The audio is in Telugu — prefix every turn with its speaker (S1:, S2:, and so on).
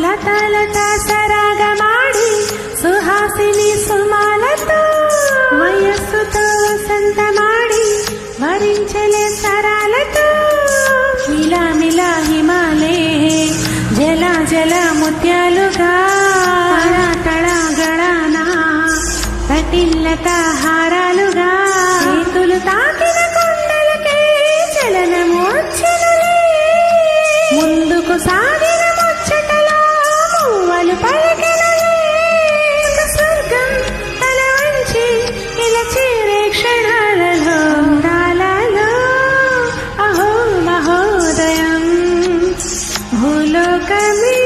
S1: లతా లతా సరాగమాడి సుహాసిని సుమాలతో వయస్సుతో వసంతమాడి వరించలే సరాలతో మిలా మిలా హిమాలే జల జల ముత్యాలుగా తళ గళానా తటిల్లత హారాలుగా చేతులు తాకిన కొండలకే చలనమోచ్చనులే ముందుకు సాగిన ముచ్చటలో మువ్వలు పలికినలే స్వర్గం తల వంచి ఇలా చేరే క్షణాలలో దాలలో అహో మహోదయం భూలోకమే